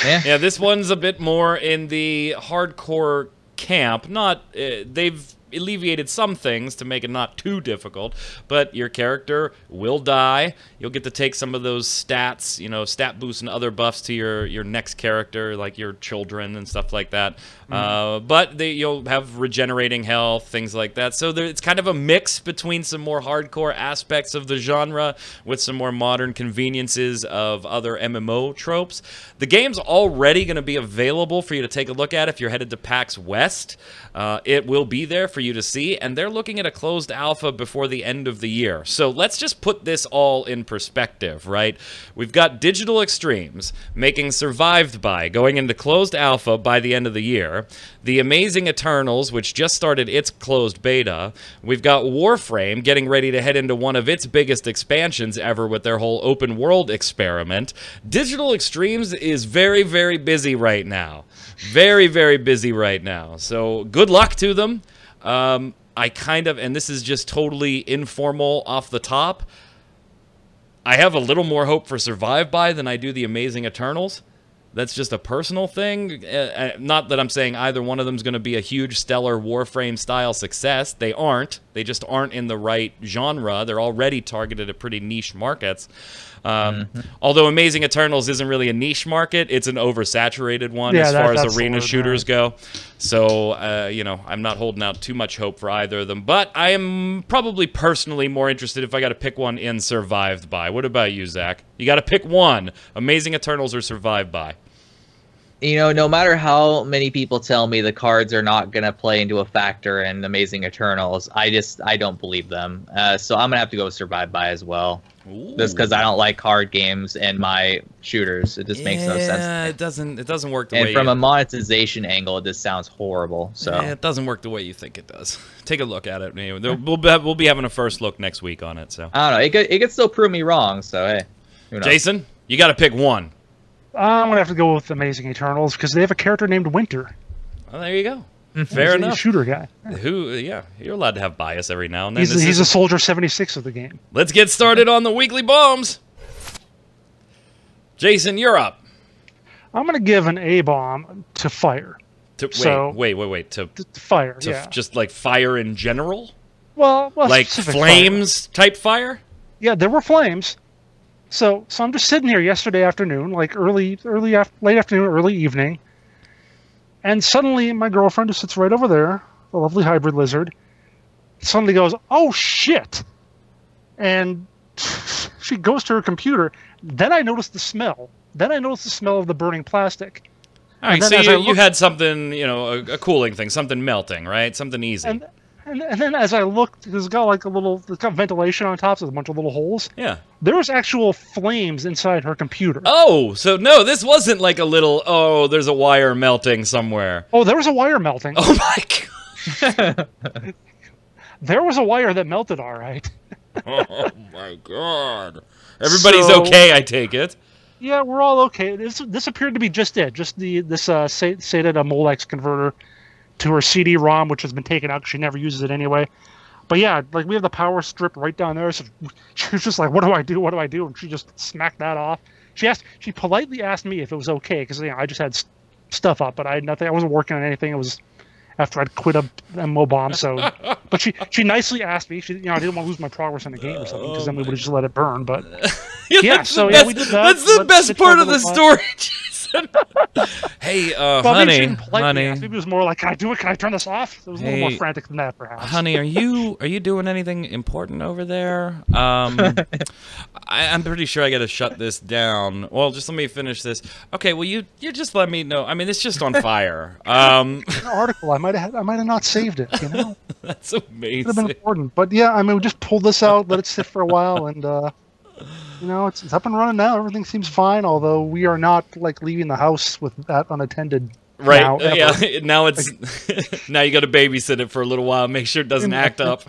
Yeah, this one's a bit more in the hardcore camp. Not they've alleviated some things to make it not too difficult, but your character will die. You'll get to take some of those stats, you know, stat boosts and other buffs to your next character, like your children and stuff like that. But you'll have regenerating health, things like that. So it's kind of a mix between some more hardcore aspects of the genre with some more modern conveniences of other MMO tropes. The game's already going to be available for you to take a look at if you're headed to PAX West. It will be there for you to see, and they're looking at a closed alpha before the end of the year. So let's just put this all in perspective, right? We've got Digital Extremes making Survived By going into closed alpha by the end of the year. The Amazing Eternals, which just started its closed beta. We've got Warframe getting ready to head into one of its biggest expansions ever with their whole open world experiment. Digital Extremes is very, very busy right now. Very, very busy right now. So good luck to them. I kind of, and this is just totally informal off the top, I have a little more hope for Survive By than I do the Amazing Eternals. That's just a personal thing. Not that I'm saying either one of them is going to be a huge, stellar Warframe-style success. They aren't. They just aren't in the right genre. They're already targeted at pretty niche markets. Although Amazing Eternals isn't really a niche market, it's an oversaturated one as far as arena shooters go. So, you know, I'm not holding out too much hope for either of them. But I am probably personally more interested if I got to pick one in Survived By. What about you, Zach? You got to pick one. Amazing Eternals or Survived By? You know, no matter how many people tell me the cards are not going to play into a factor in Amazing Eternals, I don't believe them. So I'm going to have to go Survive By as well. Ooh. Just because I don't like card games and my shooters. It just makes no sense. Yeah, it doesn't work the way. And from a monetization angle, it just sounds horrible. So it doesn't work the way you think it does. Take a look at it. We'll be having a first look next week on it. So I don't know. It could still prove me wrong. So hey, who knows? Jason, you got to pick one. I'm gonna have to go with Amazing Eternals because they have a character named Winter. Well, there you go. Fair enough. He's a shooter guy. Yeah, you're allowed to have bias every now and then. He's a Soldier 76 of the game. Let's get started on the weekly bombs. Jason, you're up. I'm gonna give an A bomb to Fire. Wait. To Fire. To just like fire in general. Well, like flames fire. Type fire. Yeah, there were flames. So I'm just sitting here yesterday afternoon, like late afternoon, early evening, and suddenly my girlfriend, who sits right over there, the lovely hybrid lizard, suddenly goes, "Oh shit!" And she goes to her computer. Then I noticed the smell. Then I noticed the smell of the burning plastic. All right, so you had something, you know, a cooling thing, something melting, right? Something easy. And then as I looked, it's got like it's got ventilation on top, so there's a bunch of little holes. Yeah. There was actual flames inside her computer. Oh, so no, this wasn't like a little, oh, there's a wire melting somewhere. Oh, there was a wire melting. Oh my god. There was a wire that melted, all right. Oh my god. Everybody's okay, I take it. Yeah, we're all okay. This appeared to be just it. Just this SATA Molex converter to her CD-ROM, which has been taken out because she never uses it anyway. But yeah, like we have the power strip right down there. So she was just like, "What do I do? What do I do?" And she just smacked that off. She politely asked me if it was okay because I just had stuff up, but I had nothing. I wasn't working on anything. It was after I'd quit a MMO bomb. So, but she nicely asked me. She, I didn't want to lose my progress in the game or something because then we would have just let it burn. But yeah, so yeah, we did that. That's the best part of the story. Hey, honey. Maybe it was more like, "Can I do it? Can I turn this off?" It was a little more frantic than that, perhaps. Honey, are you doing anything important over there? I'm pretty sure I got to shut this down. Well, just let me finish this. Okay, well, you just let me know. I mean, it's just on fire. An article. I might have not saved it. You know. That's amazing. It would have been important, but yeah, I mean, we just pulled this out, let it sit for a while, and it's up and running now. Everything seems fine, although we are not like leaving the house with that unattended. Right. Now, yeah. Now it's now you got to babysit it for a little while. Make sure it doesn't act up.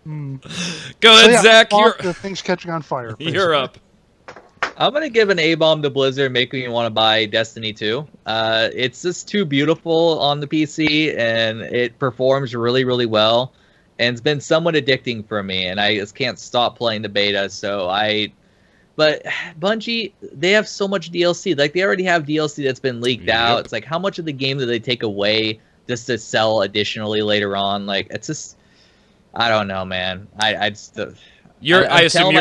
Go ahead, Zach. The thing's catching on fire. Basically. You're up. I'm gonna give an A-bomb to Blizzard, making me want to buy Destiny 2. It's just too beautiful on the PC, and it performs really, really well. And it's been somewhat addicting for me, and I just can't stop playing the beta. But Bungie, they have so much DLC. Like, they already have DLC that's been leaked out. It's like, how much of the game do they take away just to sell additionally later on? Like, it's just, I don't know, man. I assume you're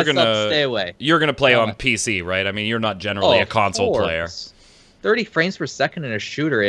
gonna stay away. You're gonna play on PC, right? I mean, you're not generally a console player. 30 frames per second in a shooter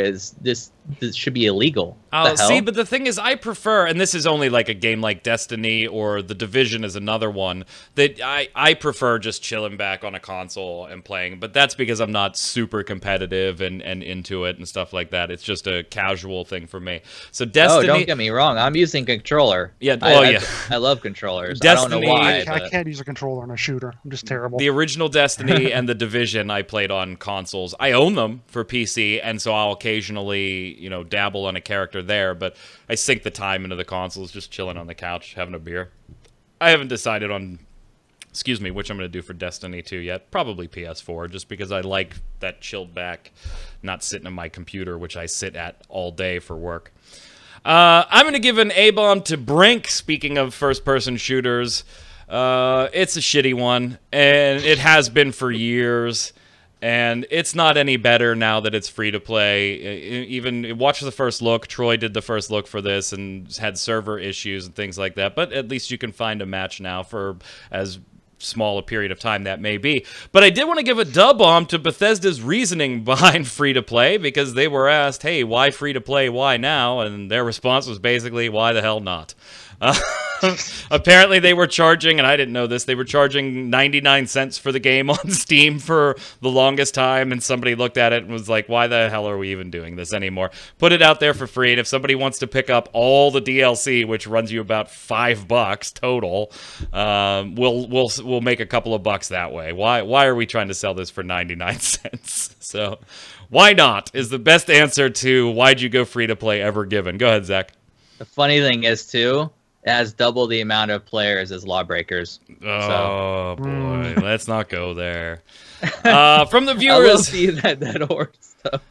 this should be illegal. Oh, see, but the thing is, I prefer, and this is only like a game like Destiny or The Division is another one, that I prefer just chilling back on a console and playing, but that's because I'm not super competitive and into it and stuff like that. It's just a casual thing for me. So Destiny... Oh, don't get me wrong. I'm using controller. Yeah, I love controllers. Destiny, I don't know why. I can't use a controller on a shooter. I'm just terrible. The original Destiny and The Division I played on consoles. I own them for PC, and so I'll occasionally, dabble on a character there, but I sink the time into the consoles, just chilling on the couch, having a beer. I haven't decided on, which I'm going to do for Destiny 2 yet. Probably PS4, just because I like that chilled back, not sitting on my computer, which I sit at all day for work. I'm going to give an A-bomb to Brink, speaking of first-person shooters. It's a shitty one, and it has been for years. And it's not any better now that it's free to play. Even watch the first look. Troy did the first look for this and had server issues and things like that. But at least you can find a match now for as small a period of time that may be. But I did want to give a dub-bomb to Bethesda's reasoning behind free to play, because they were asked, "Hey, why free to play? Why now?" And their response was basically, "Why the hell not?" Apparently they were charging, and I didn't know this, they were charging 99 cents for the game on Steam for the longest time, and somebody looked at it and was like, why the hell are we even doing this anymore? Put it out there for free, and if somebody wants to pick up all the DLC, which runs you about $5 total, we'll make a couple of bucks that way. Why are we trying to sell this for 99 cents? So, why not is the best answer to why'd you go free to play ever given. Go ahead, Zach. The funny thing is, too, it has double the amount of players as Lawbreakers. Oh, boy. Let's not go there. From the viewers... I will see that horse stuff.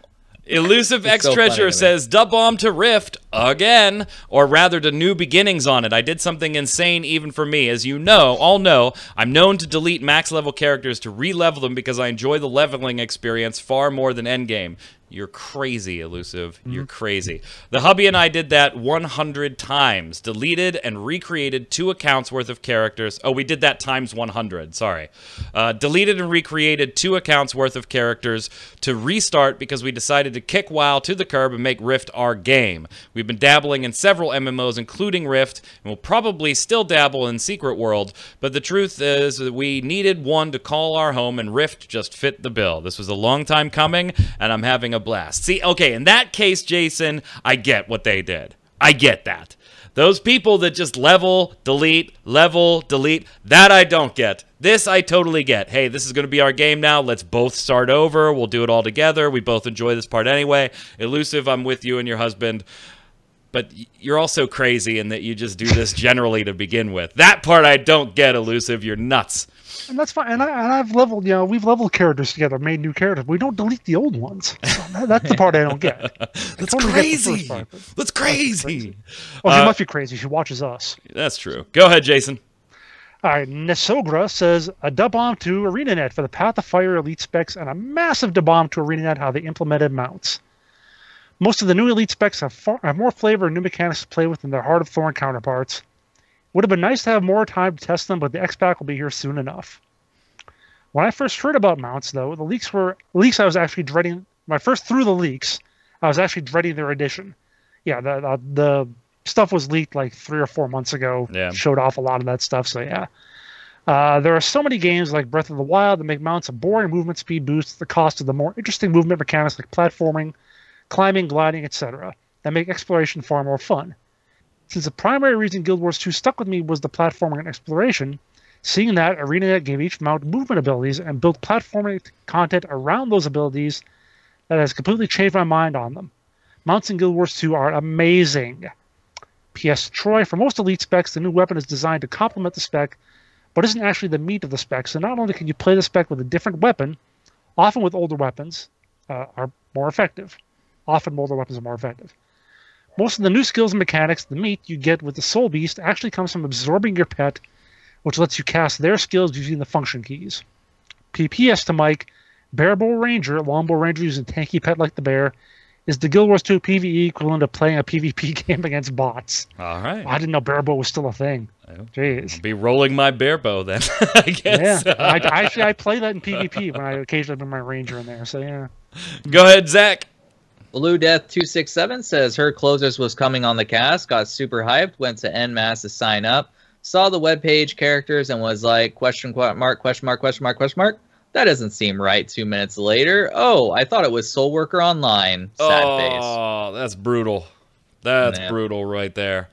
Elusive X-Treasure says, dub-bomb to Rift, again, or rather to New Beginnings on it. I did something insane even for me. As you all know, I'm known to delete max-level characters to re-level them because I enjoy the leveling experience far more than endgame. You're crazy, Elusive. You're crazy. The hubby and I did that 100 times. Deleted and recreated 2 accounts worth of characters. Oh, we did that times 100. Sorry. Deleted and recreated 2 accounts worth of characters to restart because we decided to kick WoW to the curb and make Rift our game. We've been dabbling in several MMOs, including Rift, and we'll probably still dabble in Secret World, but the truth is that we needed one to call our home, and Rift just fit the bill. This was a long time coming, and I'm having a blast. See, okay, in that case, Jason, I get what they did. I get that. Those people that just level, delete, that I don't get. This I totally get. Hey, this is going to be our game now. Let's both start over. We'll do it all together. We both enjoy this part anyway. Elusive, I'm with you and your husband. But you're also crazy in that you just do this generally to begin with. That part I don't get, Elusive. You're nuts. And that's fine. And I've leveled, we've leveled characters together, made new characters. We don't delete the old ones. So that's the part I don't get. That's crazy. That's crazy. Well, she must be crazy. She watches us. That's true. Go ahead, Jason. All right, Nesogra says a dub bomb to ArenaNet for the Path of Fire Elite specs and a massive dub bomb to ArenaNet how they implemented mounts. Most of the new Elite specs have more flavor and new mechanics to play with than their Heart of Thorn counterparts. Would have been nice to have more time to test them, but the X-Pack will be here soon enough. When I first heard about mounts, though, the leaks I was actually dreading. When I first threw the leaks, I was actually dreading their addition. Yeah, the stuff was leaked like 3 or 4 months ago. Yeah. Showed off a lot of that stuff, so yeah. There are so many games like Breath of the Wild that make mounts a boring movement speed boost at the cost of the more interesting movement mechanics like platforming, climbing, gliding, etc. that make exploration far more fun. Since the primary reason Guild Wars 2 stuck with me was the platforming and exploration, seeing that ArenaNet gave each mount movement abilities and built platforming content around those abilities that has completely changed my mind on them. Mounts in Guild Wars 2 are amazing. P.S. Troy, for most Elite specs, the new weapon is designed to complement the spec, but isn't actually the meat of the spec, so not only can you play the spec with a different weapon, often with older weapons are more effective. Most of the new skills and mechanics, the meat you get with the Soul Beast, actually comes from absorbing your pet, which lets you cast their skills using the function keys. PPS to Mike, Bearbow Ranger, Longbow Ranger using tanky pet like the bear, is the Guild Wars 2 PvE equivalent of playing a PvP game against bots. All right. I didn't know Bearbow was still a thing. Jeez. I'll be rolling my Bearbow then, I guess. Yeah, I play that in PvP when I occasionally bring my Ranger in there, so yeah. Go ahead, Zach. Blue Death 267 says her closers was coming on the cast, got super hyped, went to NMAS to sign up, saw the webpage characters and was like, question mark. That doesn't seem right 2 minutes later. Oh, I thought it was Soul Worker Online. Sad face. Oh, that's brutal. That's brutal right there.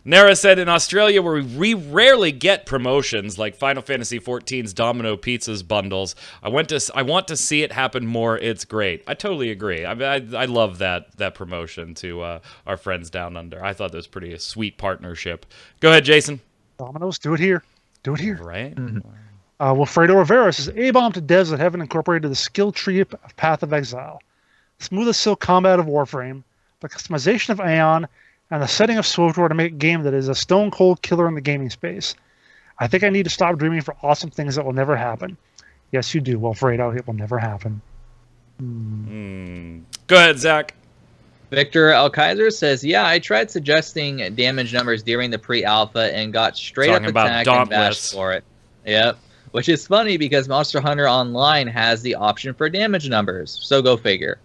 Nara said in Australia, where we rarely get promotions like Final Fantasy XIV's Domino Pizzas bundles, I want to see it happen more. It's great. I totally agree. I love that promotion to our friends down under. I thought that was pretty a sweet partnership. Go ahead, Jason. Domino's, do it here. Right. Wilfredo Rivera says A-bomb to devs that haven't incorporated the skill tree of Path of Exile, smoothest silk combat of Warframe, the customization of Aeon, and the setting of SWTOR to make a game that is a stone-cold killer in the gaming space. I think I need to stop dreaming for awesome things that will never happen. Yes, you do, Wilfredo. It will never happen. Go ahead, Zach. Victor Alkaiser says, yeah, I tried suggesting damage numbers during the pre-alpha and got straight up attack and bash for it. Yep. Which is funny because Monster Hunter Online has the option for damage numbers. So go figure.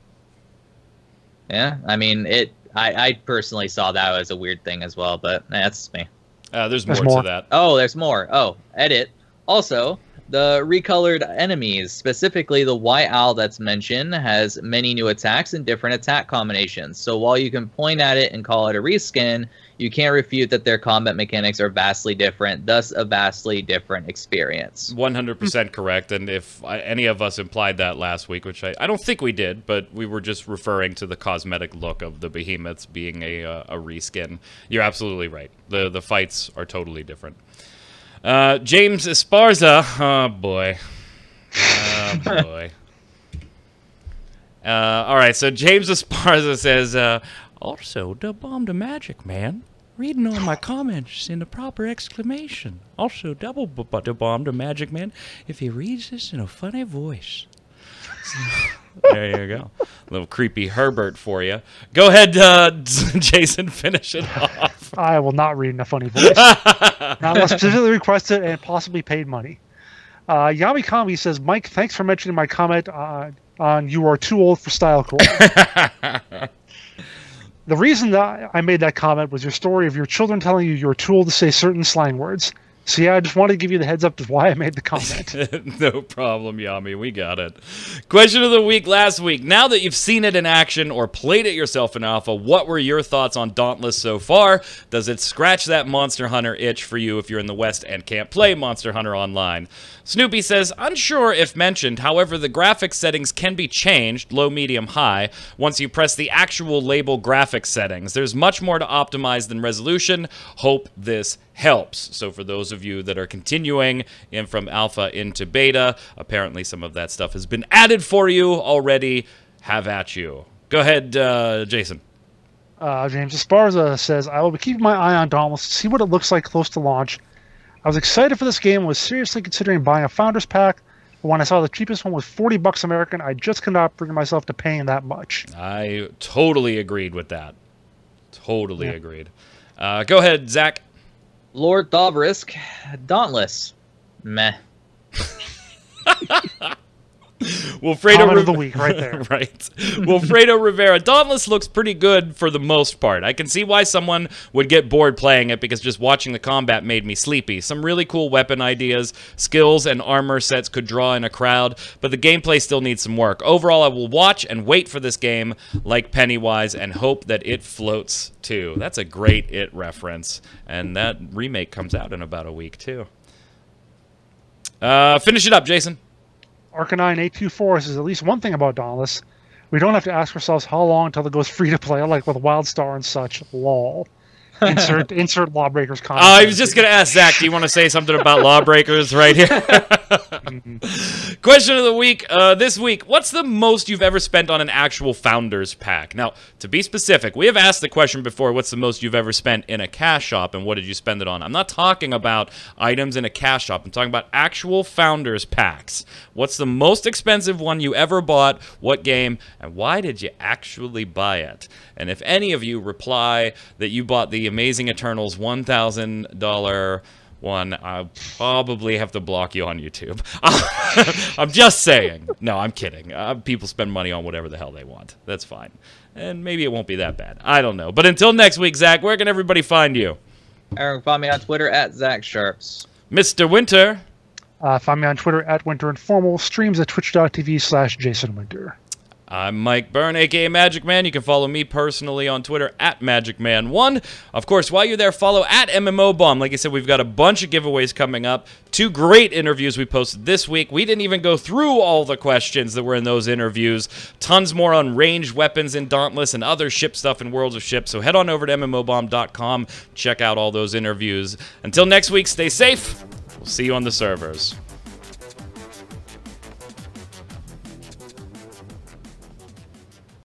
Yeah, I mean, I personally saw that as a weird thing as well, but that's me. There's more to that. Oh, there's more. Oh, edit. Also, the recolored enemies, specifically the White Owl that's mentioned, has many new attacks and different attack combinations. So while you can point at it and call it a reskin, you can't refute that their combat mechanics are vastly different, thus a vastly different experience. 100% correct, and if any of us implied that last week, which I don't think we did, but we were just referring to the cosmetic look of the behemoths being a reskin, you're absolutely right. The fights are totally different. James Esparza, oh boy. All right, so James Esparza says, also, double-bombed a magic man. Reading all my comments in the proper exclamation. Also, double-bombed a magic man if he reads this in a funny voice. There you go. Little creepy Herbert for you. Go ahead, Jason, finish it off. I will not read in a funny voice. Not unless specifically requested and possibly paid money. Yami Kami says, Mike, thanks for mentioning my comment on you are too old for style core. The reason that I made that comment was your story of your children telling you you're too old to say certain slang words. So yeah, I just wanted to give you the heads up to why I made the comment. No problem, Yami. We got it. Question of the week last week. Now that you've seen it in action or played it yourself in alpha, what were your thoughts on Dauntless so far? Does it scratch that Monster Hunter itch for you if you're in the West and can't play Monster Hunter Online? Snoopy says, unsure if mentioned, however, the graphics settings can be changed, low, medium, high, once you press the actual label graphics settings. There's much more to optimize than resolution. Hope this helps. So for those of you that are continuing in from alpha into beta, apparently some of that stuff has been added for you already. Have at you. Go ahead, Jason. James Esparza says, I will be keeping my eye on Dauntless to see what it looks like close to launch. I was excited for this game and was seriously considering buying a Founders Pack, but when I saw the cheapest one was $40 American, I just could not bring myself to paying that much. I totally agreed with that. Totally agreed. Go ahead, Zach. Lord Thoberisk, Dauntless. Meh. Comment of the week right there. Right. Wilfredo Rivera. Dauntless looks pretty good for the most part. I can see why someone would get bored playing it because just watching the combat made me sleepy. Some really cool weapon ideas, skills, and armor sets could draw in a crowd, but the gameplay still needs some work. Overall, I will watch and wait for this game like Pennywise and hope that it floats too. That's a great It reference, and that remake comes out in about a week too. Finish it up, Jason. Arcanine824 says, at least one thing about Dauntless, we don't have to ask ourselves how long until it goes free to play, like with WildStar and such. Lol. Insert Lawbreakers comment. I was just going to ask Zach, do you want to say something about Lawbreakers right here? Question of the week. This week, what's the most you've ever spent on an actual Founders Pack? Now, to be specific, we have asked the question before, what's the most you've ever spent in a cash shop and what did you spend it on? I'm not talking about items in a cash shop. I'm talking about actual Founders Packs. What's the most expensive one you ever bought? What game? And why did you actually buy it? And if any of you reply that you bought the Amazing Eternals $1,000 one, I'll probably have to block you on YouTube. I'm just saying. No, I'm kidding. People spend money on whatever the hell they want. That's fine. And maybe it won't be that bad. I don't know. But until next week, Zach, where can everybody find you? Eric, find me on Twitter at Zach Sharps. Mr. Winter. Find me on Twitter at Winter Informal. Streams at twitch.tv/JasonWinter. I'm Mike Byrne, a.k.a. magicman. You can follow me personally on Twitter at magicman1. Of course, while you're there, follow at MMOBomb. Like I said, we've got a bunch of giveaways coming up. 2 great interviews we posted this week. We didn't even go through all the questions that were in those interviews. Tons more on ranged weapons in Dauntless and other ship stuff in World of Ships. So head on over to MMOBomb.com. Check out all those interviews. Until next week, stay safe. We'll see you on the servers.